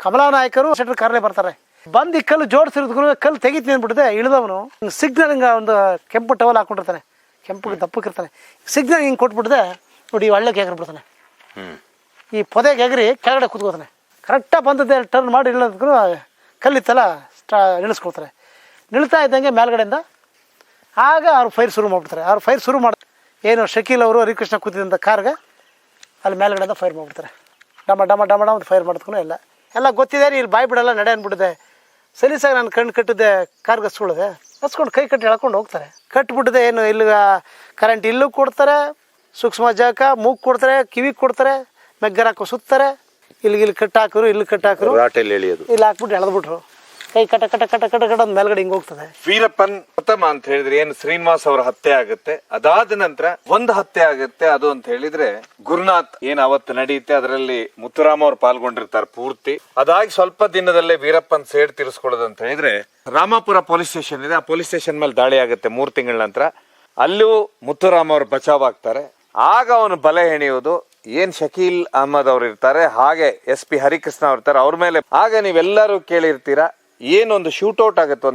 ಕಮಲಾನಾಯಕರು ಶೆಟ್ರ್ ಕಾರ್ಲೆ ಬರ್ತಾರೆ. ಬಂದು ಈ ಕಲ್ಲು ಜೋಡಿಸಿರೋದ್ಗೂ ಕಲ್ಲು ತೆಗಿತೀನಿ ಅಂದ್ಬಿಟ್ಟಿದೆ. ಇಳಿದವನು ಸಿಗ್ನಲ್ ಹಿಂಗೆ ಒಂದು ಕೆಂಪು ಟವಲ್ ಹಾಕೊಂಡಿರ್ತಾನೆ, ಕೆಂಪು ದಪ್ಪಕ್ಕಿರ್ತಾನೆ. ಸಿಗ್ನಲ್ ಹಿಂಗೆ ಕೊಟ್ಬಿಟ್ಟಿದೆ ನೋಡಿ, ಹಳ್ಳಕ್ಕೆ ಎಗರ್ಬಿಡ್ತಾನೆ. ಈ ಪೊದೆಗೆ ಎಗರಿ ಕೆಳಗಡೆ ಕೂತ್ಕೋತಾನೆ. ಕರೆಕ್ಟಾಗಿ ಬಂದದ್ದೇ ಟರ್ನ್ ಮಾಡಿ ಇಳಿದಕ್ಕೂ ಕಲ್ಲಿತ್ತಲ್ಲ ನಿಲ್ಲಿಸ್ಕೊಳ್ತಾರೆ. ನಿಲ್ತಾ ಇದ್ದಂಗೆ ಮೇಲ್ಗಡೆಯಿಂದ ಆಗ ಅವ್ರು ಫೈರ್ ಶುರು ಮಾಡಿಬಿಡ್ತಾರೆ. ಅವ್ರು ಫೈರ್ ಶುರು ಮಾಡಿ ಏನು ಶಕೀಲ್ ಅವರು ಹರಿಕೃಷ್ಣ ಕೂತಿದ್ದಂಥ ಕಾರ್ಗೆ ಅಲ್ಲಿ ಮೇಲ್ಗಡೆಯಿಂದ ಫೈರ್ ಮಾಡಿಬಿಡ್ತಾರೆ. ಡಮ ಡಮ ಡಮ ಡಮ ಅಂತ ಫೈರ್ ಮಾಡಿದ್ಕೂ ಎಲ್ಲ ಗೊತ್ತಿದೆ ರೀ. ಇಲ್ಲಿ ಬಾಯಿ ಬಿಡಲ್ಲ, ನಡೆ ಅಂದ್ಬಿಟ್ಟಿದೆ. ಸಲೀಸಾಗಿ ನಾನು ಕಣ್ಣು ಕಟ್ಟಿದ್ದೆ, ಕಾರ್ಗೆ ಹಸ್ಕೊಳ್ಳದೆ ಹಸ್ಕೊಂಡು ಕೈ ಕಟ್ಟಿ ಎಳ್ಕೊಂಡು ಹೋಗ್ತಾರೆ. ಕಟ್ಬಿಟ್ಟಿದೆ. ಏನು ಇಲ್ಲಿ ಕರೆಂಟ್ ಇಲ್ಲೂ ಕೊಡ್ತಾರೆ, ಸೂಕ್ಷ್ಮ ಜಾಕ ಮೂಗ್ ಕೊಡ್ತಾರೆ, ಕಿವಿಗೆ ಕೊಡ್ತಾರೆ, ಮೆಗ್ಗರ್ ಹಾಕೋ ಸುತ್ತಾರೆ. ಇಲ್ಲಿ ಕಟ್ಟಾಕರು, ಇಲ್ಲಿ ಕಟ್ಟಾಕರು, ಇಲ್ಲಿ ಹಾಕ್ಬಿಟ್ಟು ಎಳೆದ್ಬಿಟ್ರು. ಕೈ ಕಟ ಕಟ ಕಟ ಕಟ ಕಟ ಮೇಲ್ಗಡೆ ಹಿಂಗೆ ಹೋಗ್ತದೆ. ವೀರಪ್ಪನ್ ಪ್ರಥಮ ಅಂತ ಹೇಳಿದ್ರೆ ಏನು ಶ್ರೀನಿವಾಸ್ ಅವರ ಹತ್ಯೆ ಆಗುತ್ತೆ. ಅದಾದ ನಂತರ ಒಂದು ಹತ್ಯೆ ಆಗುತ್ತೆ. ಅದು ಅಂತ ಹೇಳಿದ್ರೆ ಗುರುನಾಥ್ ಏನ್ ಅವತ್ತು ನಡೆಯುತ್ತೆ, ಅದರಲ್ಲಿ ಮುತ್ತುರಾಮ ಅವ್ರು ಪಾಲ್ಗೊಂಡಿರ್ತಾರೆ ಪೂರ್ತಿ. ಅದಾಗಿ ಸ್ವಲ್ಪ ದಿನದಲ್ಲೇ ವೀರಪ್ಪನ್ ಸೇಡ್ ತೀರಿಸ್ಕೊಳ್ಳೋದು ಅಂತ ಹೇಳಿದ್ರೆ ರಾಮಾಪುರ ಪೊಲೀಸ್ ಸ್ಟೇಷನ್ ಇದೆ. ಆ ಪೊಲೀಸ್ ಸ್ಟೇಷನ್ ಮೇಲೆ ದಾಳಿ ಆಗುತ್ತೆ 3 ತಿಂಗಳ ನಂತರ. ಅಲ್ಲೂ ಮುತ್ತುರಾಮ ಅವ್ರು ಬಚಾವ್ ಆಗ್ತಾರೆ. ಆಗ ಅವನು ಬಲೆ ಹೆಣೆಯೋದು ಏನ್ ಶಕೀಲ್ ಅಹಮದ್ ಅವ್ರು ಇರ್ತಾರೆ, ಹಾಗೆ SP ಹರಿಕೃಷ್ಣ ಅವ್ರು ಇರ್ತಾರೆ ಅವ್ರ ಮೇಲೆ. ಆಗ ನೀವೆಲ್ಲರೂ ಕೇಳಿರ್ತೀರಾ, ಏನೊಂದು ಶೂಟೌಟ್ ಆಗುತ್ತೆ.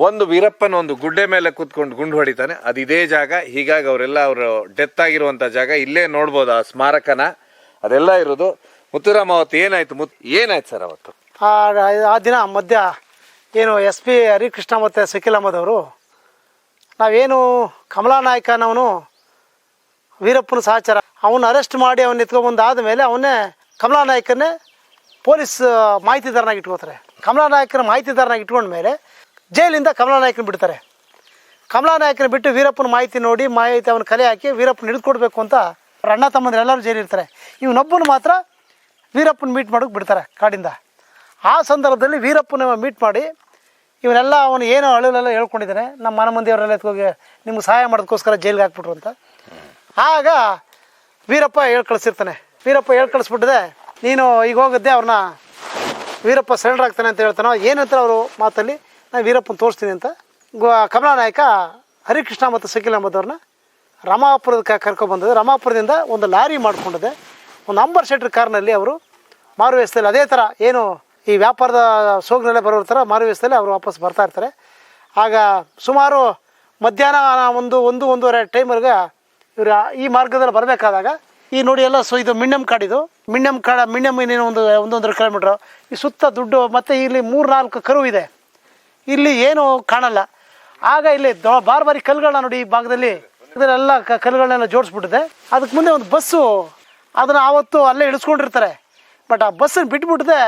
ಒಂದು ವೀರಪ್ಪನ ಒಂದು ಗುಡ್ಡೆ ಮೇಲೆ ಕೂತ್ಕೊಂಡು ಗುಂಡು ಹೊಡಿತಾನೆ. ಅದು ಇದೇ ಜಾಗ. ಹೀಗಾಗಿ ಅವರೆಲ್ಲ ಅವರು ಡೆತ್ ಆಗಿರುವಂತ ಜಾಗ ಇಲ್ಲೇ ನೋಡ್ಬೋದು, ಆ ಸ್ಮಾರಕನ ಅದೆಲ್ಲ ಇರೋದು. ಮುತ್ತುರಾಮ ಅವತ್ತು ಏನಾಯ್ತು ಸರ್ ಅವತ್ತು? ಆ ದಿನ ಮಧ್ಯ ಏನು SP ಹರಿಕೃಷ್ಣ ಮತ್ತು ಶಕೀಲ್ ಅಹಮದ್ ಅವರು ನಾವೇನು ಕಮಲಾನಾಯಕನವನು ವೀರಪ್ಪನ ಸಹಚರ, ಅವನು ಅರೆಸ್ಟ್ ಮಾಡಿ ಅವನ್ನ ಎತ್ಕೊಂಡ್ಬಂದು ಆದಮೇಲೆ ಅವನ್ನೇ ಕಮಲಾನಾಯಕನ್ನೇ ಪೊಲೀಸ್ ಮಾಹಿತಿದಾರನಾಗಿ ಇಟ್ಕೋತಾರೆ. ಕಮಲಾನಾಯಕನ ಮಾಹಿತಿದಾರನಾಗಿ ಇಟ್ಕೊಂಡ್ಮೇಲೆ ಜೈಲಿಂದ ಕಮಲಾನಾಯಕನ ಬಿಡ್ತಾರೆ. ಕಮಲಾನಾಯಕನ ಬಿಟ್ಟು ವೀರಪ್ಪನ ಮಾಹಿತಿ ನೋಡಿ ಅವನ ಕಲೆ ಹಾಕಿ ವೀರಪ್ಪನ ಹಿಡಿದುಕೊಡ್ಬೇಕು ಅಂತ ಅವ್ರ ಅಣ್ಣ ತಮ್ಮಂದ್ರೆ ಎಲ್ಲರೂ ಜೈಲಿರ್ತಾರೆ. ಇವನೊಬ್ಬನು ಮಾತ್ರ ವೀರಪ್ಪನ ಮೀಟ್ ಮಾಡೋಕೆ ಬಿಡ್ತಾರೆ ಕಾಡಿಂದ. ಆ ಸಂದರ್ಭದಲ್ಲಿ ವೀರಪ್ಪನ ಮೀಟ್ ಮಾಡಿ ಇವನೆಲ್ಲ ಅವನು ಏನೋ ಅಳುಲೆಲ್ಲ ಹೇಳ್ಕೊಂಡಿದ್ದಾನೆ, ನಮ್ಮ ಮನೆ ಮಂದಿಯವರೆಲ್ಲ ಎತ್ಕೋಗಿ ನಿಮ್ಗೆ ಸಹಾಯ ಮಾಡೋದಕ್ಕೋಸ್ಕರ ಜೈಲಿಗೆ ಹಾಕ್ಬಿಟ್ರು ಅಂತ. ಆಗ ವೀರಪ್ಪ ಕಳಿಸಿರ್ತಾನೆ. ವೀರಪ್ಪ ಕಳಿಸ್ಬಿಟ್ಟಿದೆ, ನೀನು ಈಗ ಹೋಗಿದ್ದೆ ಅವ್ರನ್ನ ವೀರಪ್ಪ ಸರೆಂಡರ್ ಆಗ್ತಾನೆ ಅಂತ ಹೇಳ್ತಾನೋ ಏನಂತಾರೆ ಅವರು ಮಾತಲ್ಲಿ, ನಾನು ವೀರಪ್ಪನ ತೋರಿಸ್ತೀನಿ ಅಂತ ಕಮಲಾನಾಯಕ ಹರಿಕೃಷ್ಣ ಮತ್ತು ಶಕೀಲ್ ಅಹಮದ್ ಅವ್ರನ್ನ ರಾಮಾಪುರಕ್ಕೆ ಕರ್ಕೊಬಂದಿದೆ. ರಾಮಾಪುರದಿಂದ ಒಂದು ಲಾರಿ ಮಾಡ್ಕೊಂಡಿದೆ. ಒಂದು ಅಂಬರ್ ಶೆಟ್ರ್ ಕಾರ್ನಲ್ಲಿ ಅವರು ಮಾರುವೇಷದಲ್ಲಿ ಅದೇ ಥರ ಏನು ಈ ವ್ಯಾಪಾರದ ಸೋಗ್ನಲ್ಲೇ ಬರೋ ಥರ ಮಾರುವೇಷದಲ್ಲಿ ಅವರು ವಾಪಸ್ ಬರ್ತಾ ಇರ್ತಾರೆ. ಆಗ ಸುಮಾರು ಮಧ್ಯಾಹ್ನ ಒಂದೂವರೆ ಟೈಮ್ವರೆಗೆ ಇವರು ಈ ಮಾರ್ಗದಲ್ಲಿ ಬರಬೇಕಾದಾಗ ಈ ನೋಡಿ ಎಲ್ಲ ಇದು ಮಿಣ್ಣಮ್ ಕಾಡಿದು. ಮಿಣ್ಣಮ್ ಇನ್ನೇನು ಒಂದೊಂದರ ಕಿಲೋಮೀಟ್ರು. ಈ ಸುತ್ತ ದುಡ್ಡು ಮತ್ತು ಇಲ್ಲಿ 3-4 ಕರು ಇದೆ. ಇಲ್ಲಿ ಏನು ಕಾಣಲ್ಲ. ಆಗ ಇಲ್ಲಿ ಬಾರಿ ಕಲ್ಲುಗಳನ್ನ ನೋಡಿ ಈ ಭಾಗದಲ್ಲಿ ಇದನ್ನೆಲ್ಲ ಕಲ್ಲುಗಳನ್ನೆಲ್ಲ ಜೋಡಿಸ್ಬಿಟ್ಟಿದೆ. ಅದಕ್ಕೆ ಮುಂದೆ ಒಂದು ಬಸ್ಸು ಅದನ್ನು ಆವತ್ತು ಅಲ್ಲೇ ಇಳಿಸ್ಕೊಂಡಿರ್ತಾರೆ. ಬಟ್ ಆ ಬಸ್ಸನ್ನು ಬಿಟ್ಬಿಟ್ಟಿದೆ,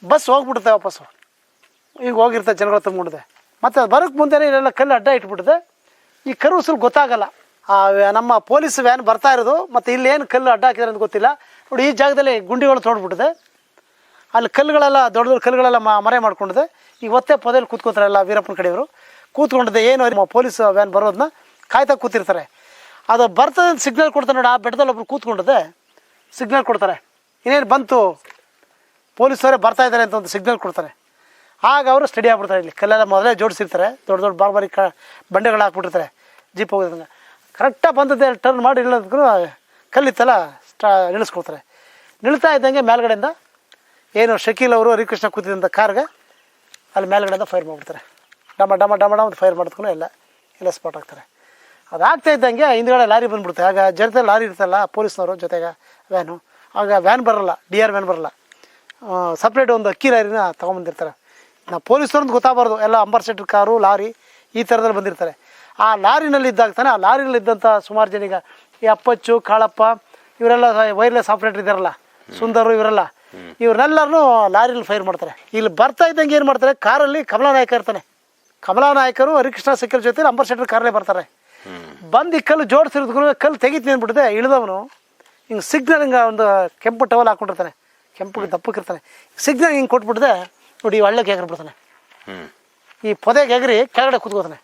ಬಸ್ ಹೋಗ್ಬಿಡುತ್ತೆ ವಾಪಸ್ಸು. ಈಗ ಹೋಗಿರ್ತಾರೆ ಜನಗಳು ತುಂಬಿಬಿಟ್ಟಿದೆ. ಮತ್ತು ಅದು ಬರೋಕ್ಕೆ ಮುಂದೆನೇ ಇಲ್ಲೆಲ್ಲ ಕಲ್ಲು ಅಡ್ಡ ಇಟ್ಬಿಟ್ಟಿದೆ. ಈ ಕರು ಸ್ವಲ್ಪ ಗೊತ್ತಾಗಲ್ಲ. ನಮ್ಮ ಪೊಲೀಸ್ ವ್ಯಾನ್ ಬರ್ತಾ ಇರೋದು ಮತ್ತು ಇಲ್ಲಿ ಏನು ಕಲ್ಲು ಅಡ್ಡ ಹಾಕಿದ್ದಾರೆ ಅಂತ ಗೊತ್ತಿಲ್ಲ. ನೋಡಿ ಈ ಜಾಗದಲ್ಲಿ ಗುಂಡಿಗಳು ತೋಡ್ಬಿಟ್ಟಿದೆ. ಅಲ್ಲಿ ಕಲ್ಲುಗಳೆಲ್ಲ ದೊಡ್ಡ ಕಲ್ಲುಗಳೆಲ್ಲ ಮರೆ ಮಾಡ್ಕೊಂಡಿದೆ. ಈಗ ಒತ್ತೆ ಪೊದೆಯಲ್ಲಿ ಕೂತ್ಕೋತಾರೆ ಎಲ್ಲ ವೀರಪ್ಪನ ಕಡೆಯವರು ಕೂತ್ಕೊಂಡಿದ್ದೆ. ಏನು ಪೊಲೀಸ್ ವ್ಯಾನ್ ಬರೋದನ್ನ ಕಾಯ್ತಾ ಕೂತಿರ್ತಾರೆ. ಅದು ಬರ್ತದೆ ಅಂತ ಸಿಗ್ನಲ್ ಕೊಡ್ತಾರೆ ನೋಡಿ. ಆ ಬೆಟ್ಟದಲ್ಲಿ ಒಬ್ರು ಕೂತ್ಕೊಂಡಿದ್ದೆ ಸಿಗ್ನಲ್ ಕೊಡ್ತಾರೆ, ಇನ್ನೇನು ಬಂತು ಪೊಲೀಸವರೇ ಬರ್ತಾ ಇದ್ದಾರೆ ಅಂತ ಒಂದು ಸಿಗ್ನಲ್ ಕೊಡ್ತಾರೆ. ಆಗ ಅವರು ಸ್ಟಡಿ ಆಗ್ಬಿಡ್ತಾರೆ. ಇಲ್ಲಿ ಕಲ್ಲೆಲ್ಲ ಮೊದಲೇ ಜೋಡಿಸಿರ್ತಾರೆ, ದೊಡ್ಡ ಬಾರಿ ಬಂಡೆಗಳು ಹಾಕ್ಬಿಟ್ಟಿರ್ತಾರೆ ಜೀಪ್ ಹೋಗೋದಂಗೆ. ಕರೆಕ್ಟಾಗಿ ಬಂದದ್ದೇ ಟರ್ನ್ ಮಾಡಿ ಇಳಿದಕ್ಕೂ ಕಲ್ಲಿತ್ತಲ್ಲ ನಿಲ್ಲಿಸ್ಕೊಳ್ತಾರೆ. ನಿಲ್ತಾ ಇದ್ದಂಗೆ ಮೇಲ್ಗಡೆಯಿಂದ ಏನು ಶಕೀಲ್ ಅವರು ಹರಿಕೃಷ್ಣ ಕೂತಿದ್ದಂಥ ಕಾರ್ಗೆ ಅಲ್ಲಿ ಮೇಲ್ಗಡೆಯಿಂದ ಫೈರ್ ಮಾಡಿಬಿಡ್ತಾರೆ. ಡಮ ಡಮ ಡಮ ಡಮ ಅಂತ ಫೈರ್ ಮಾಡಿದ್ಕೂ ಎಲ್ಲ ಸ್ಪಾಟ್ ಆಗ್ತಾರೆ. ಅದಾಗ್ತಾ ಇದ್ದಂಗೆ ಹಿಂದ್ಗಡೆ ಲಾರಿ ಬಂದ್ಬಿಡುತ್ತೆ. ಆಗ ಜೊತೆ ಲಾರಿ ಇರ್ತಲ್ಲ ಪೊಲೀಸ್ನವರು ಜೊತೆಗೆ ವ್ಯಾನು. ಆಗ ವ್ಯಾನ್ ಬರೋಲ್ಲ, DR ವ್ಯಾನ್ ಬರೋಲ್ಲ, ಸಪ್ರೇಟ್ ಒಂದು ಅಕ್ಕಿ ಲಾರಿನ ತೊಗೊಂಬಂದಿರ್ತಾರೆ. ನಾವು ಪೊಲೀಸ್ನವ್ರಂತ ಗೊತ್ತಾಗಬಾರ್ದು, ಎಲ್ಲ ಅಂಬರ್ ಶೆಟ್ರ್ ಕಾರು ಲಾರಿ ಈ ಥರದಲ್ಲಿ ಬಂದಿರ್ತಾರೆ. ಆ ಲಾರಿನಲ್ಲಿ ಇದ್ದಾಗ್ತಾನೆ ಆ ಲಾರಿನಲ್ಲಿದ್ದಂಥ ಸುಮಾರು ಜನಿಗ ಈ ಅಪ್ಪಚ್ಚು ಕಾಳಪ್ಪ ಇವರೆಲ್ಲ ವೈರ್ಲೆಸ್ ಆಪ್ರೇಟರ್ ಇದ್ದಾರಲ್ಲ, ಸುಂದರು ಇವರೆಲ್ಲರನ್ನೂ ಲಾರಿಯಲ್ಲಿ ಫೈರ್ ಮಾಡ್ತಾರೆ. ಇಲ್ಲಿ ಬರ್ತಾ ಇದ್ದಂಗೆ ಏನು ಮಾಡ್ತಾರೆ, ಕಾರಲ್ಲಿ ಕಮಲಾನಾಯಕ ಇರ್ತಾನೆ. ಕಮಲಾನಾಯಕರು ಹರಿಕೃಷ್ಣ ಶಕೀಲ್ ಜೊತೆ ಅಂಬರ್ ಶೆಟ್ರ್ ಕಾರಲ್ಲೇ ಬರ್ತಾರೆ. ಬಂದು ಈ ಕಲ್ಲು ಜೋಡಿಸಿರೋದ್ಗೂ ಕಲ್ಲು ತೆಗಿತೀನಿ ಅಂದ್ಬಿಟ್ಟಿದೆ. ಇಳಿದವನು ಹಿಂಗೆ ಸಿಗ್ನಲ್ ಹಿಂಗೆ ಒಂದು ಕೆಂಪು ಟವಲ್ ಹಾಕ್ಕೊಂಡಿರ್ತಾನೆ, ಕೆಂಪು ದಪ್ಪಕ್ಕಿರ್ತಾನೆ. ಸಿಗ್ನಲ್ ಹಿಂಗೆ ಕೊಟ್ಬಿಟ್ಟಿದೆ ನೋಡಿ, ಹಳ್ಳಕ್ಕೆ ಎಗರ್ಬಿಡ್ತಾನೆ. ಈ ಪೊದೆಗೆ ಎಗರಿ ಕೆಳಗಡೆ ಕೂತ್ಕೋತಾನೆ.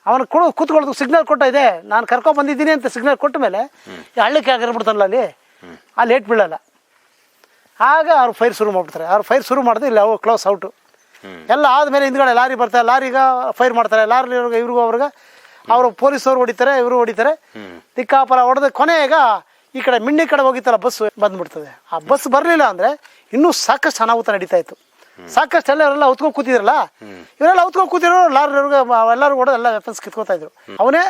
ಅವನು ಕೂತ್ಕೊಳ್ಳೋದು ಸಿಗ್ನಲ್ ಕೊಟ್ಟ ಇದೆ, ನಾನು ಕರ್ಕೊಂಡ್ಬಂದಿದ್ದೀನಿ ಅಂತ ಸಿಗ್ನಲ್ ಕೊಟ್ಟ ಮೇಲೆ ಈ ಹಳ್ಳಕ್ಕೆ ಆಗಿರ್ಬಿಡ್ತಾನಲ್ಲ ಅಲ್ಲಿ ಏಟ್ ಬೀಳಲ್ಲ. ಆಗ ಅವ್ರು ಫೈರ್ ಶುರು ಮಾಡಿಬಿಡ್ತಾರೆ. ಅವ್ರು ಫೈರ್ ಶುರು ಮಾಡಿದ್ರೆ ಇಲ್ಲಿ ಅವು ಕ್ಲೋಸ್ ಔಟು ಎಲ್ಲ ಆದಮೇಲೆ ಹಿಂದ್ಗಡೆ ಲಾರಿ ಬರ್ತಾರೆ. ಲಾರಿಗೆ ಫೈರ್ ಮಾಡ್ತಾರೆ. ಲಾರಿ ಇವ್ರಿಗೂ ಅವ್ರಿಗೆ ಅವರು ಪೊಲೀಸವ್ರು ಹೊಡಿತಾರೆ, ಇವರು ಹೊಡಿತಾರೆ. ದಿಕ್ಕಾಪಲ ಹೊಡೆದ ಕೊನೆಗ ಈ ಕಡೆ ಮಿಣ್ಣಿ ಕಡೆ ಹೋಗಿತ್ತಲ್ಲ ಬಸ್ ಬಂದ್ಬಿಡ್ತದೆ. ಆ ಬಸ್ ಬರಲಿಲ್ಲ ಅಂದರೆ ಇನ್ನೂ ಸಾಕಷ್ಟು ಅನಾಹುತ ನಡೀತಾ ಇತ್ತು. ಸಾಕಷ್ಟು ಇವರೆಲ್ಲ ಹೊತ್ಕೊಂಡು ಕೂತಿದ್ರಲ್ಲ, ಇವರೆಲ್ಲ ಹೊತ್ಕೊಂಡು ಕೂತಿರೋ ಲಾರಿಯವ್ರಿಗೆ ಎಲ್ಲರೂ ಕೂಡ ಎಲ್ಲ ವೆಪನ್ಸ್ ಕಿತ್ಕೋತಾ ಇದ್ರು. ಅವನೇ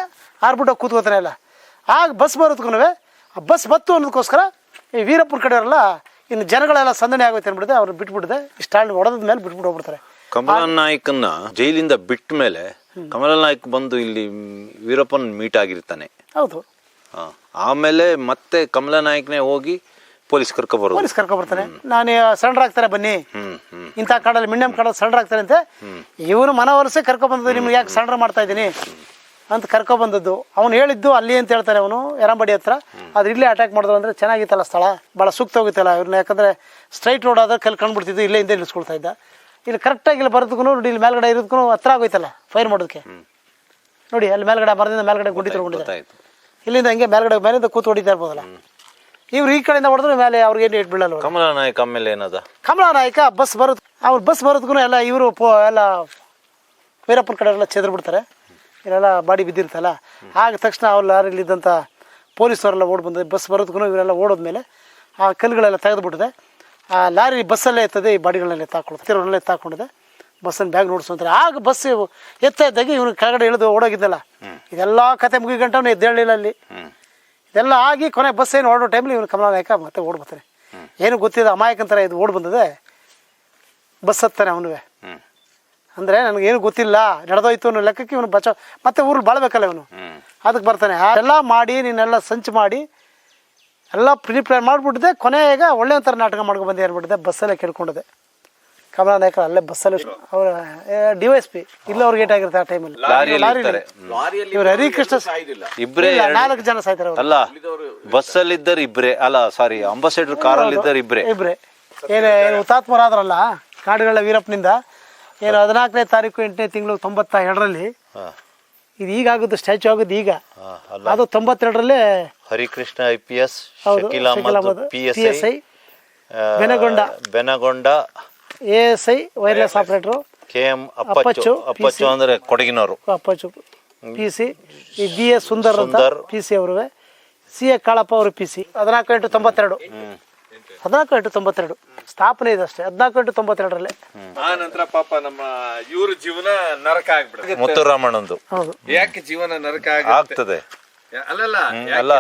ಆರ್ಬಿಟ್ಟು ಕೂತ್ಕೋತಾನೆ ಇಲ್ಲ. ಆಗ ಬಸ್ ಬರೋದಕ್ಕೂ ಆ ಬಸ್ ಬತ್ತು ಅನ್ನೋದಕ್ಕೋಸ್ಕರ ಈ ವೀರಪ್ಪನ ಕಡೆಯವರೆಲ್ಲ ಇನ್ನು ಜನಗಳೆಲ್ಲ ಸಂದಣಿ ಆಗೋಯ್ತು ಅಂದ್ಬಿಡುತ್ತೆ. ಅವ್ರು ಬಿಟ್ಬಿಡುತ್ತೆ, ಸ್ಟಾಂಡ್ ಹೊಡೆದ ಮೇಲೆ ಬಿಟ್ಬಿಟ್ಟು ಹೋಗ್ಬಿಡ್ತಾರೆ. ಕಮಲನ್ ನಾಯ್ಕನ್ನ ಜೈಲಿಂದ ಬಿಟ್ಟ ಮೇಲೆ ಕಮಲನ್ ನಾಯ್ಕ್ ಬಂದು ಇಲ್ಲಿ ವೀರಪ್ಪನ್ ಮೀಟ್ ಆಗಿರ್ತಾನೆ. ಹೌದು. ಆಮೇಲೆ ಮತ್ತೆ ಕಮಲನ್ ನಾಯ್ಕನೇ ಹೋಗಿ ಪೊಲೀಸ್ ಕರ್ಕೊಬರ್ತಾನೆ. ನಾನು ಸರೆಂಡರ್ ಆಗ್ತಾರೆ ಬನ್ನಿ, ಇಂಥ ಕಾಡಲ್ಲಿ ಮಿಣ್ಣಮ್ ಕಾಡಲ್ಲಿ ಸರೆಂಡರ್ ಆಗ್ತಾರೆ ಅಂತೆ. ಇವನು ಮನವೊಲಿಸಿ ಕರ್ಕೊಬಂದದ್ದು, ನಿಮ್ಗೆ ಯಾಕೆ ಸರೆಂಡರ್ ಮಾಡ್ತಾ ಇದ್ದೀನಿ ಅಂತ ಕರ್ಕೊಬಂದದ್ದು. ಅವ್ನು ಹೇಳಿದ್ದು ಅಲ್ಲಿ ಅಂತ ಹೇಳ್ತಾನೆ ಅವನು ಯರಂಬಡಿ ಹತ್ರ. ಅದು ಇಲ್ಲೇ ಅಟ್ಯಾಕ್ ಮಾಡಿದ್ರು ಅಂದರೆ ಚೆನ್ನಾಗಿತ್ತಲ್ಲ ಸ್ಥಳ, ಭಾಳ ಸೂಕ್ತ ಹೋಗಿತ್ತಲ್ಲ ಇವ್ರನ್ನ. ಯಾಕಂದರೆ ಸ್ಟ್ರೈಟ್ ರೋಡ್ ಆದ್ರೆ ಕಲ್ ಕಂಡುಬಿಡ್ತಿದ್ದು, ಇಲ್ಲೇ ಹಿಂದೆ ನಿಲ್ಲಿಸ್ಕೊಳ್ತಾ ಇದ್ದ. ಇಲ್ಲಿ ಕರೆಕ್ಟಾಗಿ ಇಲ್ಲಿ ಬರೋದಕ್ಕೂ ನೋಡಿ, ಇಲ್ಲಿ ಮೇಲ್ಗಡೆ ಇರೋದಕ್ಕೂ ಹತ್ರ ಆಗೋಯ್ತಲ್ಲ ಫೈರ್ ಮಾಡೋದಕ್ಕೆ. ನೋಡಿ ಅಲ್ಲಿ ಮೇಲ್ಗಡೆ ಮರದಿಂದ ಮೇಲ್ಗಡೆ ಗುಂಡಿ ತೊಗೊಂಡಿದ್ದಾರೆ. ಇಲ್ಲಿಂದ ಹಂಗೆ ಮೇಲಿಂದ ಕೂತು ಹೊಡಿತಾ ಇರ್ಬೋದಲ್ಲ. ಇವ್ರು ಈ ಕಡೆಯಿಂದ ಹೊಡೆದ್ರೆ ಮೇಲೆ ಅವ್ರಿಗೆ ಏನು ಏಟ್ ಬೀಳಲ್ಲ. ಕಮಲ ನಾಯಕ ಆಮೇಲೆ ಏನದ ಕಮಲ ನಾಯಕ ಬಸ್ ಬರೋದು, ಅವ್ರು ಬಸ್ ಬರೋದಕ್ಕೂ ಎಲ್ಲ ಇವರು ಎಲ್ಲ ವೀರಪ್ಪನ ಕಡೆ ಎಲ್ಲ ಚೆದ್ರು ಬಿಡ್ತಾರೆ. ಇಲ್ಲೆಲ್ಲ ಬಾಡಿ ಬಿದ್ದಿರ್ತಲ್ಲ. ಆಗ ತಕ್ಷಣ ಅವ್ರು ಲಾರಿಲಿದ್ದಂಥ ಪೊಲೀಸವರೆಲ್ಲ ಓಡಿ ಬಂದು ಬಸ್ ಬರೋದಕ್ಕೂ ಇವರೆಲ್ಲ ಓಡೋದ್ಮೇಲೆ ಆ ಕಲ್ಲುಗಳೆಲ್ಲ ತೆಗೆದುಬಿಟ್ಟಿದೆ. ಆ ಲಾರಿ ಬಸ್ಸಲ್ಲೇ ಎತ್ತದೆ, ಈ ಬಾಡಿಗಳನ್ನೆಲ್ಲ ಎತ್ತಾಕೊಳ್ಳೋದು, ತಿರುವನ್ನೆಲ್ಲ ಎತ್ತಾಕೊಂಡಿದೆ. ಬಸ್ಸನ್ನು ಬ್ಯಾಗ್ ನೋಡಿಸ್ಕೊಂತಾರೆ. ಆಗ ಬಸ್ ಎತ್ತ ಇದ್ದಾಗೆ ಇವನು ಕೆಳಗಡೆ ಇಳಿದು ಓಡೋಗಿದ್ದಲ್ಲ. ಇದೆಲ್ಲ ಕತೆ ಮುಗಿಗಂಟವನು ಎದ್ದೇಳಲಿಲ್ಲ ಅಲ್ಲಿ. ಇದೆಲ್ಲ ಆಗಿ ಕೊನೆ ಬಸ್ ಏನು ಓಡೋ ಟೈಮ್ಲಿ ಇವನು ಕಮಲ ನಾಯಕ ಮತ್ತೆ ಓಡ್ಬರ್ತಾನೆ. ಏನು ಗೊತ್ತಿದೆ ಅಮಾಯಕಂತರ ಇದು ಓಡ್ ಬಂದದೆ ಬಸ್ ಹತ್ತಾನೆ ಅವನುವೆ. ಅಂದರೆ ನನಗೇನು ಗೊತ್ತಿಲ್ಲ ನಡೆದೋಯ್ತು ಅನ್ನೋ ಲೆಕ್ಕಕ್ಕೆ ಇವನು ಬಚಾವ್ ಮತ್ತೆ ಊರಲ್ಲಿ ಬಾಳ್ಬೇಕಲ್ಲ ಇವನು. ಅದಕ್ಕೆ ಬರ್ತಾನೆ. ಎಲ್ಲ ಮಾಡಿ ನೀನೆಲ್ಲ ಸಂಚು ಮಾಡಿ ಎಲ್ಲ ಪ್ರಿಪೇರ್ ಮಾಡಿಬಿಟ್ಟಿದೆ. ಕೊನೆಗೆ ಒಳ್ಳೆ ಒಂಥರ ನಾಟಕ ಮಾಡ್ಕೊಂಡು ಬಂದು ಏನ್ಬಿಟ್ಟಿದೆ, ಬಸ್ಸಲ್ಲೇ ಕೇಳ್ಕೊಂಡಿದೆ ಕಮಲ ನಾಯಕ. ಅಲ್ಲೇ ಬಸ್ಸಲ್ಲಿ ಅವ್ರ DYSP ಇಲ್ಲ ಅವ್ರಿಗೆ ಗೇಟ್ ಆಗಿರುತ್ತೆ ಆ ಟೈಮಲ್ಲಿ. ಇವ್ರು ಹರಿಕೃಷ್ಣ ಇಬ್ರೇ 4 ಜನ ಸಾಯ್ತಾರೆ. ಅಲ್ಲ ಬಸ್ಸಲ್ಲಿ ಇದ್ದಾರೆ ಇಬ್ರೇ, ಅಲ್ಲ ಸಾರಿ ಅಂಬಾಸಿಡರ್ ಕಾರಲ್ಲಿ ಇದ್ದಾರೆ ಇಬ್ರೇ. ಏನು ಹುತಾತ್ಮರಾದ್ರಲ್ಲ ಕಾಡುಗಳ ವೀರಪ್ಪನಿಂದ. ಏನು 14ನೇ ತಾರೀಕು 8ನೇ ತಿಂಗಳು 92ರಲ್ಲಿ ಇದು ಈಗಾಗುದು ಸ್ಟ್ಯಾಚ್ಯೂ ಆಗುದು ಈಗ. ಅದು 92ರಲ್ಲೇ Harikrishna IPS, Shakeel Ahmed PSI, Benagonda ASI wireless operator, KM Appachu ಅಂದ್ರೆ ಕೊಡಗಿನವರು, ಅಪ್ಪಚ್ಚು PC, ಈ BS ಸುಂದರ್ ಅಂತ PC ಅವರು, CA ಕಾಳಪ್ಪ ಅವರು PC. 14/8/92 14/8/92 ಸ್ಥಾಪನೆ ಇದೆ ಅಷ್ಟೇ. 14/8/92ರಲ್ಲಿ. ಆ ನಂತರ ಪಾಪ ನಮ್ಮ ಇವ್ರ ಜೀವನ ನರಕ ಆಗ್ಬಿಡುತ್ತೆ. ಮುತ್ತುರಾಮಣ್ಣಂದು. ಹೌದು. ಯಾಕೆ ಜೀವನ ನರಕ ಆಗ್ತದೆ? ಅಲ್ಲ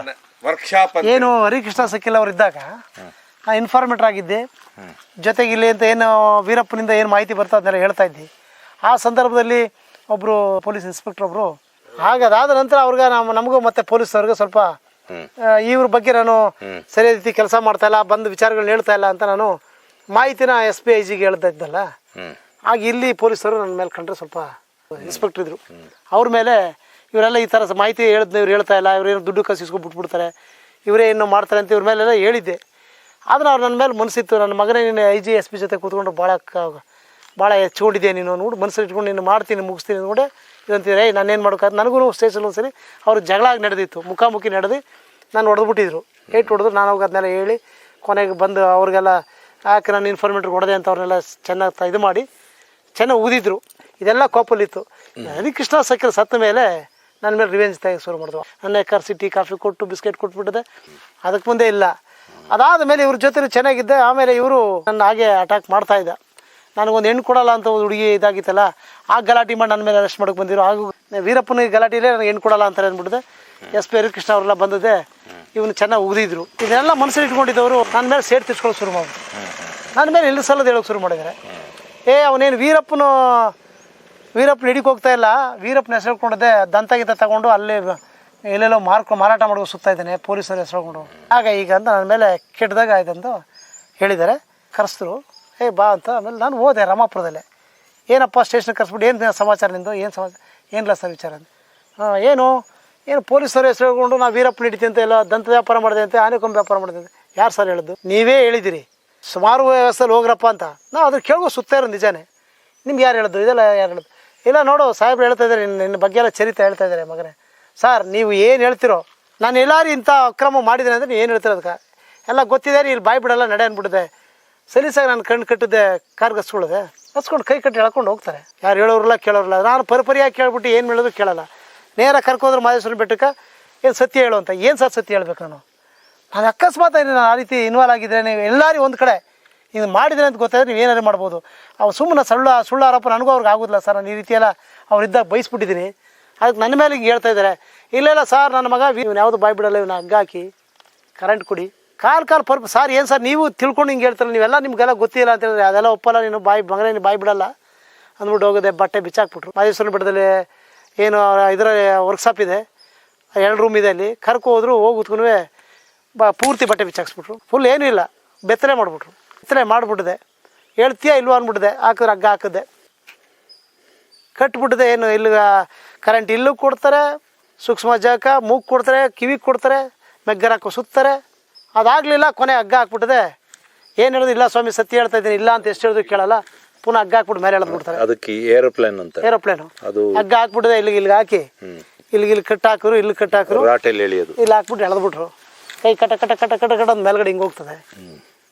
ವರ್ಕ್ಶಾಪ್ ಏನು ಹರಿಕೃಷ್ಣ ಸಕಿಲ್ ಅವ್ರು ಇದ್ದಾಗ ನಾ ಇನ್ಫಾರ್ಮೇಟರ್ ಆಗಿದ್ದೆ. ಜೊತೆಗೆ ಇಲ್ಲಿ ಅಂತ ಏನು ವೀರಪ್ಪನಿಂದ ಏನು ಮಾಹಿತಿ ಬರ್ತಾ ಅದನ್ನೆಲ್ಲ ಹೇಳ್ತಾ ಇದ್ದೆ. ಆ ಸಂದರ್ಭದಲ್ಲಿ ಒಬ್ಬರು ಪೊಲೀಸ್ ಇನ್ಸ್ಪೆಕ್ಟರ್ ಒಬ್ಬರು, ಹಾಗಾದ ನಂತರ ಅವ್ರಿಗೆ ನಮಗೂ ಮತ್ತೆ ಪೊಲೀಸವ್ರಿಗೆ ಸ್ವಲ್ಪ ಇವ್ರ ಬಗ್ಗೆ ನಾನು ಸರಿಯಾದ ರೀತಿ ಕೆಲಸ ಮಾಡ್ತಾ ಇಲ್ಲ, ಬಂದು ವಿಚಾರಗಳನ್ನ ಹೇಳ್ತಾ ಇಲ್ಲ ಅಂತ ನಾನು ಮಾಹಿತಿನ SP IG ಹೇಳ್ತಾ ಇದ್ದಲ್ಲ. ಆಗ ಇಲ್ಲಿ ಪೊಲೀಸರು ನನ್ನ ಮೇಲೆ ಕಂಡ್ರೆ ಸ್ವಲ್ಪ ಇನ್ಸ್ಪೆಕ್ಟರ್ ಇದ್ರು. ಅವ್ರ ಮೇಲೆ ಇವರೆಲ್ಲ ಈ ಥರ ಮಾಹಿತಿ ಹೇಳಿದ್ನ ಇವ್ರು ಹೇಳ್ತಾ ಇಲ್ಲ, ಇವ್ರೇನು ದುಡ್ಡು ಕಸಿಸ್ಕೊಂಡು ಬಿಟ್ಬಿಡ್ತಾರೆ, ಇವರೇ ಏನೋ ಮಾಡ್ತಾರೆ ಅಂತ ಇವ್ರ ಮೇಲೆಲ್ಲ ಹೇಳಿದ್ದೆ. ಆದರೆ ಅವ್ರು ನನ್ನ ಮೇಲೆ ಮನಸ್ಸಿತ್ತು, ನನ್ನ ಮಗನೇ ನೀನು IG SP ಜೊತೆ ಕೂತ್ಕೊಂಡು ಭಾಳ ಹೆಚ್ಚಿಕೊಂಡಿದ್ದೆ ನೀನು ನೋಡಿ, ಮನಸ್ಸಲ್ಲಿ ಇಟ್ಕೊಂಡು ನೀನು ಮಾಡ್ತೀನಿ ಮುಗಿಸ್ತೀನಿ ನೋಡಿ ಇದಂತೀರ. ನಾನೇನು ಮಾಡೋಕ್ಕಾಗ ನನಗೂ ಸ್ಟೇಷನ್ ಒಂದ್ಸರಿ ಅವ್ರು ಜಗಳ ಆಗಿ ನಡೆದಿತ್ತು, ಮುಖಾಮುಖಿ ನಡೆದು ನಾನು ಹೊಡೆದ್ಬಿಟ್ಟಿದ್ರು, ಏಟ್ ಹೊಡೆದ್ರು. ನಾನು ಅವಾಗ ಅದನ್ನೆಲ್ಲ ಹೇಳಿ ಕೊನೆಗೆ ಬಂದು ಅವ್ರಿಗೆಲ್ಲ ಯಾಕೆ ನಾನು ಇನ್ಫಾರ್ಮೇಟ್ರ್ ಹೊಡೆದೆ ಅಂತ ಅವ್ರನ್ನೆಲ್ಲ ಚೆನ್ನಾಗಿ ಇದು ಮಾಡಿ ಚೆನ್ನಾಗಿ ಊದಿದ್ರು. ಇದೆಲ್ಲ ಕೋಪಲ್ಲಿತ್ತು. ಹರಿಕೃಷ್ಣ ಸಕ್ಕಿಲ್ ಸತ್ತ ಮೇಲೆ ನನ್ನ ಮೇಲೆ ರಿವೆಂಜ್ ತೆಗೆದು ಶುರು ಮಾಡಿದ್ರು. ನನ್ನ ಕರ್ಸಿ ಟೀ ಕಾಫಿ ಕೊಟ್ಟು ಬಿಸ್ಕೆಟ್ ಕೊಟ್ಬಿಟ್ಟಿದೆ. ಅದಕ್ಕೆ ಮುಂದೆ ಇಲ್ಲ. ಅದಾದ ಮೇಲೆ ಇವ್ರ ಜೊತೆ ಚೆನ್ನಾಗಿದ್ದೆ. ಆಮೇಲೆ ಇವರು ನನ್ನ ಹಾಗೆ ಅಟ್ಯಾಕ್ ಮಾಡ್ತಾಯಿದ್ದ. ನನಗೊಂದು ಹೆಣ್ಣು ಕೊಡಲ್ಲ ಅಂತ ಒಂದು ಹುಡುಗಿ ಇದಾಗಿತ್ತಲ್ಲ, ಆ ಗಲಾಟೆ ಮಾಡಿ ನನ್ನ ಮೇಲೆ ಅರೆಸ್ಟ್ ಮಾಡೋಕೆ ಬಂದಿರೋ. ಹಾಗೂ ವೀರಪ್ಪನ ಗಲಾಟೆಯಲ್ಲೇ ನನಗೆ ಹೆಣ್ಣು ಕೊಡಲ್ಲ ಅಂತಾರೆ ಅಂದ್ಬಿಟ್ಟಿದೆ. SP ಹರಿಕೃಷ್ಣ ಅವರೆಲ್ಲ ಬಂದಿದ್ದೆ, ಇವನು ಚೆನ್ನಾಗಿ ಉಗಿದಿದ್ರು. ಇದನ್ನೆಲ್ಲ ಮನಸ್ಸಲ್ಲಿ ಇಟ್ಕೊಂಡಿದ್ದವರು ನನ್ನ ಮೇಲೆ ಸೇಡ್ ತಿರ್ಸ್ಕೊಳ್ಳೋಕೆ ಶುರು ಮಾಡಿದ್ರು. ನನ್ನ ಮೇಲೆ ಎಲ್ಲ ಸಲದ ಹೇಳೋಕೆ ಶುರು ಮಾಡಿದ್ದಾರೆ. ಅವನೇನು ವೀರಪ್ಪನ ಹಿಡಿಗೆ ಹೋಗ್ತಾ ಇಲ್ಲ, ವೀರಪ್ಪನ ಹೆಸರು ಹೇಳ್ಕೊಂಡಿದ್ದೆ, ದಂತಗಿಂತ ತಗೊಂಡು ಅಲ್ಲೇ ಎಲ್ಲೆಲ್ಲೋ ಮಾರಾಟ ಮಾಡ್ಕೊಂಡು ಸುತ್ತಾ ಇದ್ದಾನೆ ಪೊಲೀಸರು ಹೆಸರು ಹೇಳ್ಕೊಂಡು. ಆಗ ಈಗ ಅಂತ ನನ್ನ ಮೇಲೆ ಕೆಟ್ಟದಾಗ ಆಯ್ತಂತ ಹೇಳಿದ್ದಾರೆ. ಕರೆಸಿದ್ರು, ಬಾ ಅಂತ. ಆಮೇಲೆ ನಾನು ಹೋದೆ ರಾಮಾಪುರದಲ್ಲೇ. ಏನಪ್ಪ ಸ್ಟೇಷನ್ಗೆ ಕರೆಸ್ಬಿಟ್ಟು ಏನು ಸಮಾಚಾರ ನಿಂದು, ಏನು ಸಮಾಚಾರ, ಏನಿಲ್ಲ ಸರ್ ವಿಚಾರ ಅಂತ. ಏನು ಪೊಲೀಸರು ಹೆಸರು ಹೇಳ್ಕೊಂಡು ನಾವು ವೀರಪ್ಪನ ಹಿಡಿತಿ ಅಂತ ಎಲ್ಲ ದಂತ ವ್ಯಾಪಾರ ಮಾಡಿದೆ ಅಂತ, ಆನೆಕೊಂಬ ವ್ಯಾಪಾರ ಮಾಡಿದೆ ಅಂತ ಯಾರು ಸರ್ ಹೇಳಿದ್ದು? ನೀವೇ ಹೇಳಿದಿರಿ ಸುಮಾರು ವ್ಯವಸ್ಥೆಯಲ್ಲಿ ಹೋಗ್ರಪ್ಪ ಅಂತ. ನಾವು ಅದ್ರ ಕೇಳೋ ಸುತ್ತ ಇರೋ ನಿಜಾನೇ. ನಿಮ್ಗೆ ಯಾರು ಹೇಳಿದ್ದು? ಇದೆಲ್ಲ ಯಾರು ಹೇಳಿದ್ದು? ಇಲ್ಲ ನೋಡು ಸಾಹೇಬ್ರು ಹೇಳ್ತಾ ಇದ್ದಾರೆ, ನಿನ್ನ ಬಗ್ಗೆ ಎಲ್ಲ ಚರಿತ್ರೆ ಹೇಳ್ತಾ ಇದ್ದಾರೆ ಮಗನೇ. ಸರ್ ನೀವು ಏನು ಹೇಳ್ತಿರೋ, ನಾನು ಎಲ್ಲಾರು ಇಂಥ ಅಕ್ರಮ ಮಾಡಿದ್ದೇನೆ ಅಂದರೆ ಏನು ಹೇಳ್ತಿರೋ ಅದಕ್ಕೆ ಎಲ್ಲ ಗೊತ್ತಿದೆ. ಇಲ್ಲಿ ಬಾಯಿ ಬಿಡಲ್ಲ ನಡೆ ಅಂದ್ಬಿಟ್ಟಿದೆ. ಸಲೀಸಾಗಿ ನಾನು ಕಣ್ಣು ಕಟ್ಟಿದ್ದೆ, ಕಾರ್ಗೆ ಹಸ್ಕೊಂಡು ಕೈ ಕಟ್ಟಿ ಹೇಳ್ಕೊಂಡು ಹೋಗ್ತಾರೆ. ಯಾರು ಹೇಳೋರಿಲ್ಲ ಕೇಳೋರಿಲ್ಲ. ನಾನು ಪರಿಪರಿಯಾಗಿ ಕೇಳ್ಬಿಟ್ಟು ಏನು ಹೇಳಿದ್ರು ಕೇಳಲ್ಲ. ನೇರ ಕರ್ಕೋದ್ರೆ ಮಾದೇಶ್ವರನ ಬೆಟ್ಟಕ್ಕೆ ಏನು ಸತ್ಯ ಹೇಳು ಅಂತ. ಏನು ಸರ್ ಸತ್ಯ ಹೇಳ್ಬೇಕು ನಾನು? ನಾನು ಅಕಸ್ಮಾತ್ ನಾನು ಆ ರೀತಿ ಇನ್ವಾಲ್ವ್ ಆಗಿದ್ದರೆ ನೀವು ಎಲ್ಲರೂ ಒಂದು ಕಡೆ ಇದು ಮಾಡಿದ್ರೆ ಅಂತ ಗೊತ್ತಾದ್ರೆ ನೀವು ಏನಾದ್ರು ಮಾಡ್ಬೋದು. ಅವ್ರು ಸುಮ್ಮನೆ ಸುಳ್ಳು ಆರೋಪ ನನಗೂ ಅವ್ರಿಗೆ ಆಗೋದಿಲ್ಲ ಸರ್. ನಾನು ಈ ರೀತಿಯೆಲ್ಲ ಅವ್ರಿದ್ದಾಗ ಬಯಸ್ಬಿಟ್ಟಿದ್ದೀನಿ, ಅದಕ್ಕೆ ನನ್ನ ಮೇಲೆ ಹಿಂಗೆ ಹೇಳ್ತಾ ಇದ್ದಾರೆ. ಇಲ್ಲ ಸರ್, ನನ್ನ ಮಗ ಇವ್ನು ಯಾವುದು ಬಾಯ್ ಬಿಡಲ್ಲ, ಇವನ್ನ ಹಗ್ಗ ಹಾಕಿ ಕರೆಂಟ್ ಕೊಡಿ ಕಾಲು ಪರ್ಪ್ ಸರ್. ಏನು ಸರ್ ನೀವು ತಿಳ್ಕೊಂಡು ಹಿಂಗೆ ಹೇಳ್ತಾರೆ, ನೀವೆಲ್ಲ ನಿಮಗೆಲ್ಲ ಗೊತ್ತಿಲ್ಲ ಅಂತ ಹೇಳಿದ್ರೆ ಅದೆಲ್ಲ ಒಪ್ಪಲ್ಲ, ನೀನು ಮಗನೇ ನೀನು ಬಾಯ್ ಬಿಡಲ್ಲ ಅಂದ್ಬಿಟ್ಟು ಹೋಗೋದೆ. ಬಟ್ಟೆ ಬಿಚ್ಚಾಕ್ಬಿಟ್ರು. ಮಾದೇಶ್ವರನ ಬೆಟ್ಟದಲ್ಲಿ ಏನು ಇದರ ವರ್ಕ್ಶಾಪ್ ಇದೆ, 2 ರೂಮ್ ಇದೆ, ಅಲ್ಲಿ ಕರ್ಕೊ ಹೋದ್ರು. ಹೋಗುತ್ಕೊಂಡು ಪೂರ್ತಿ ಬಟ್ಟೆ ಬಿಚ್ಚಾಕ್ಸ್ಬಿಟ್ರು. ಫುಲ್ ಏನೂ ಇಲ್ಲ, ಬೆತ್ತಲೆ ಮಾಡಿಬಿಟ್ರು. ಬೆತ್ತಲೆ ಮಾಡಿಬಿಟ್ಟಿದೆ. ಹೇಳ್ತೀಯಾ ಇಲ್ವ ಅಂದ್ಬಿಟ್ಟಿದೆ. ಹಾಕಿದ್ರೆ ಹಗ್ಗ ಹಾಕಿದೆ, ಕಟ್ಬಿಟ್ಟಿದೆ. ಏನು ಇಲ್ಲಿ ಕರೆಂಟ್ ಇಲ್ಲೂ ಕೊಡ್ತಾರೆ, ಸೂಕ್ಷ್ಮ ಜಾಕ ಮೂಗು ಕೊಡ್ತಾರೆ, ಕಿವಿಗೆ ಕೊಡ್ತಾರೆ, ಮೆಗ್ಗರ ಹಾಕೋ ಸುತ್ತಾರೆ. ಅದಾಗಲಿಲ್ಲ, ಕೊನೆ ಹಗ್ಗ ಹಾಕ್ಬಿಟ್ಟಿದೆ. ಏನು ಹೇಳೋದು, ಇಲ್ಲ ಸ್ವಾಮಿ ಸತ್ಯ ಹೇಳ್ತಾ ಇದ್ದೀನಿ, ಇಲ್ಲ ಅಂತ ಎಷ್ಟು ಹೇಳಿದ್ರು ಕೇಳಲ್ಲ. ಪುನಃ ಹಗ್ಗ ಹಾಕ್ಬಿಟ್ಟು ಮೇಲೆ ಎಳೆದ್ಬಿಡ್ತಾರೆ. ಅದಕ್ಕೆ ಏರೋಪ್ಲೇನ್ ಅದು ಹಗ್ಗ ಹಾಕ್ಬಿಟ್ಟಿದೆ. ಇಲ್ಲಿಗೆ ಹಾಕಿ ಇಲ್ಲಿ ಕಟ್ಟಾಕರು, ಇಲ್ಲಿ ಕಟ್ಟಾಕರು, ಇಲ್ಲಿ ಹಾಕ್ಬಿಟ್ಟು ಎಳೆದ್ಬಿಟ್ರು. ಕೈ ಕಟ ಕಟ ಕಟ ಕಟ ಕಟ ಅಂದ್ ಮೇಲ್ಗಡೆ ಹಿಂಗೆ ಹೋಗ್ತದೆ,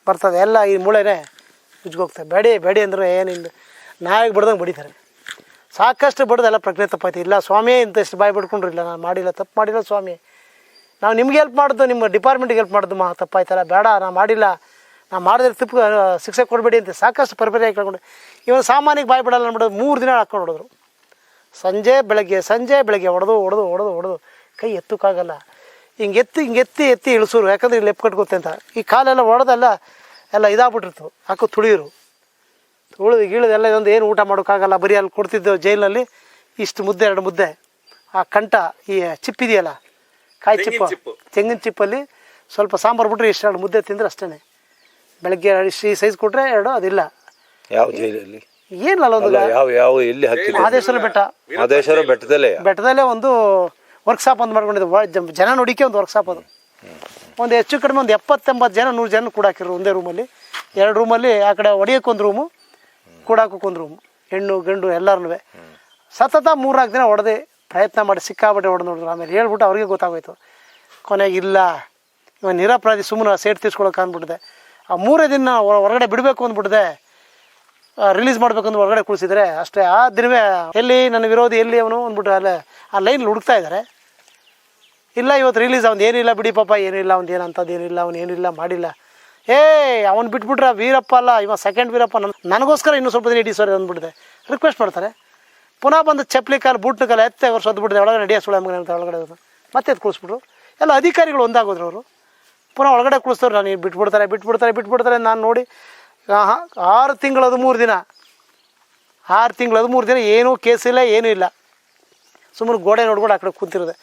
ಬರ್ತದೆ ಎಲ್ಲ ಈ ಮೂಳೆನೇ ಉಜ್ಗೋಗ್ತದೆ. ಬೇಡಿ ಅಂದ್ರೆ ಏನಿಲ್ಲ, ನಾಯಿಗೆ ಬಡ್ದಂಗೆ ಬಡಿತಾರೆ. ಸಾಕಷ್ಟು ಬಡ್ದು ಎಲ್ಲ ಪ್ರಜ್ಞೆ ತಪ್ಪಾಯ್ತು. ಇಲ್ಲ ಸ್ವಾಮಿ ಇಂತಷ್ಟು ಬಾಯಿ ಬಿಡ್ಕೊಂಡ್ರು, ಇಲ್ಲ ನಾನು ಮಾಡಿಲ್ಲ, ತಪ್ಪು ಮಾಡಿಲ್ಲ ಸ್ವಾಮಿ, ನಾವು ನಿಮ್ಗೆ ಹೆಲ್ಪ್ ಮಾಡಿದ್ದು, ನಿಮ್ಮ ಡಿಪಾರ್ಟ್ಮೆಂಟಿಗೆ ಹೆಲ್ಪ್ ಮಾಡಿದ್ದು ತಪ್ಪಾಯ್ತಲ್ಲ, ಬೇಡ ನಾನು ಮಾಡಿಲ್ಲ, ನಾನು ಮಾಡಿದ್ರೆ ತಪ್ಪು ಶಿಕ್ಷೆ ಕೊಡಬೇಡಿ ಅಂತ ಸಾಕಷ್ಟು ಪರಿಪರಿಯಾಗಿ ಕೇಳ್ಕೊಂಡು ಇವನು ಸಾಮಾನ್ಯಕ್ಕೆ ಬಾಯಿ ಬಿಡಲ್ಲ ಅಂದ್ಬಿಡೋದು. 3 ದಿನ ಹಾಕ್ಕೊಂಡು ಹೊಡೆದ್ರು. ಸಂಜೆ ಬೆಳಗ್ಗೆ ಹೊಡೆದು ಕೈ ಎತ್ತಕ್ಕಾಗಲ್ಲ. ಹಿಂಗೆ ಎತ್ತಿ ಇಳಿಸೋರು. ಯಾಕಂದ್ರೆ ಇಲ್ಲಿ ಲೆಪ್ ಕಟ್ಕೊತ್ತೆ ಅಂತ. ಈ ಕಾಲೆಲ್ಲ ಹೊಡೆದೆಲ್ಲ ಇದಾಗ್ಬಿಟ್ಟಿರ್ತು. ಹಾಕೋ ತುಳಿಯೋರು, ಗೀಳದೆಲ್ಲ ಇದೊಂದು ಏನು ಊಟ ಮಾಡೋಕ್ಕಾಗಲ್ಲ. ಬರೀ ಅಲ್ಲಿ ಕೊಡ್ತಿದ್ದೆವು ಜೈಲಿನಲ್ಲಿ ಇಷ್ಟು ಮುದ್ದೆ, 2 ಮುದ್ದೆ. ಆ ಕಂಠ ಈ ಚಿಪ್ಪಿದೆಯಲ್ಲ, ಕಾಯಿ ಚಿಪ್ಪು, ತೆಂಗಿನ ಚಿಪ್ಪಲ್ಲಿ ಸ್ವಲ್ಪ ಸಾಂಬಾರು ಬಿಟ್ರೆ ಇಷ್ಟು 2 ಮುದ್ದೆ ತಿಂದರೆ ಅಷ್ಟೇ. ಬೆಳಗ್ಗೆ ಈ ಸೈಜ್ ಕೊಟ್ಟರೆ 2, ಅದಿಲ್ಲ. ಯಾವ ಜೈಲಲ್ಲಿ ಏನಿಲ್ಲ, ಒಂದು ಯಾವ ಎಲ್ಲಿ ಹಾಕಿ ಮಾದೇಶ್ವರ ಬೆಟ್ಟದಲ್ಲೇ ಒಂದು ವರ್ಕ್ಶಾಪ್ ಒಂದು ಮಾಡ್ಕೊಂಡಿದ್ದು. ಜನ ನೋಡಿಕೆ ಒಂದು ವರ್ಕ್ಶಾಪ್. ಅದು ಒಂದು ಹೆಚ್ಚು ಕಡಿಮೆ ಒಂದು 70-80 ಜನ 100 ಜನ ಕೂಡ ಹಾಕಿರು ಒಂದೇ ರೂಮಲ್ಲಿ. 2 ರೂಮಲ್ಲಿ ಆ ಕಡೆ ಹೊಡಿಯೋಕ್ಕೊಂದು ರೂಮು, ಕೂಡಾಕೋಕ್ಕೊಂದು ರೂಮು, ಹೆಣ್ಣು ಗಂಡು ಎಲ್ಲರೂ ಸತತ 3-4 ದಿನ ಹೊಡೆದು ಪ್ರಯತ್ನ ಮಾಡಿ ಸಿಕ್ಕಾಬಟ್ಟೆ ಹೊಡೆದು ನೋಡಿದ್ರು. ಆಮೇಲೆ ಹೇಳ್ಬಿಟ್ಟು ಅವ್ರಿಗೆ ಗೊತ್ತಾಗೋಯ್ತು. ಕೊನೆಗೆ ಇಲ್ಲ ಇವಾಗ ನಿರಪರಾಧಿ, ಸುಮ್ಮನೆ ಸೇಟ್ ತೀರ್ಸ್ಕೊಳಕ್ಕೆ ಅಂದ್ಬಿಟ್ಟಿದೆ. ಆ 3 ದಿನ ಹೊರಗಡೆ ಬಿಡಬೇಕು ಅಂದ್ಬಿಟ್ಟಿದೆ. ರಿಲೀಸ್ ಮಾಡಬೇಕಂದ್ರೆ ಹೊರಗಡೆ ಕುಳಿಸಿದ್ರೆ ಅಷ್ಟೇ. ಆ ದಿನವೇ ಎಲ್ಲಿ ನನ್ನ ವಿರೋಧಿ ಎಲ್ಲಿ ಅವನು ಅಂದ್ಬಿಟ್ಟು ಅಲ್ಲೇ ಆ ಲೈನ್ ಹುಡುಕ್ತಾ ಇದ್ದಾರೆ. ಇಲ್ಲ ಇವತ್ತು ರಿಲೀಸ್, ಅವ್ನು ಏನಿಲ್ಲ ಬಿಡಿ ಪಾಪ, ಏನಿಲ್ಲ ಅವ್ನು ಏನಂಥದ್ದು ಏನಿಲ್ಲ, ಅವ್ನು ಏನಿಲ್ಲ ಮಾಡಿಲ್ಲ. ಅವ್ನು ಬಿಟ್ಬಿಟ್ರೆ ವೀರಪ್ಪ ಅಲ್ಲ, ಇವಾಗ ಸೆಕೆಂಡ್ ವೀರಪ್ಪ, ನನಗೋಸ್ಕರ ಇನ್ನೂ ಸ್ವಲ್ಪ ದಿನ ಇಡೀ ಸರಿ ಅಂದ್ಬಿಟ್ಟಿದೆ. ರಿಕ್ವೆಸ್ಟ್ ಮಾಡ್ತಾರೆ. ಪುನಃ ಬಂದು ಚಪ್ಪಲಿ ಕಾಲು ಬೂಟ್ನ ಕಾಲು ಎತ್ತೆ ಅವ್ರು ಸದ್ಬಿಟ್ಟಿದೆ. ಒಳಗಡೆ ನಡೆಯ ಸುಳೆ ಮಗನ ಅಂತ ಒಳಗಡೆ ಮತ್ತೆ ಎದ್ದು ಕುಳಿಸ್ಬಿಟ್ರು. ಎಲ್ಲ ಅಧಿಕಾರಿಗಳು ಒಂದಾಗೋದ್ರು. ಅವರು ಪುನಃ ಒಳಗಡೆ ಕುಳಿಸ್ತವ್ರು. ನಾನು ಬಿಟ್ಬಿಡ್ತಾರೆ ನಾನು ನೋಡಿ 6 ತಿಂಗಳು 13 ದಿನ 6 ತಿಂಗಳು 13 ದಿನ ಏನೂ ಕೇಸಿಲ್ಲ, ಏನೂ ಇಲ್ಲ. ಸುಮ್ಮನೆ ಗೋಡೆ ನೋಡ್ಕೊಂಡು ಆ ಕಡೆ ಕೂತಿರೋದೆ.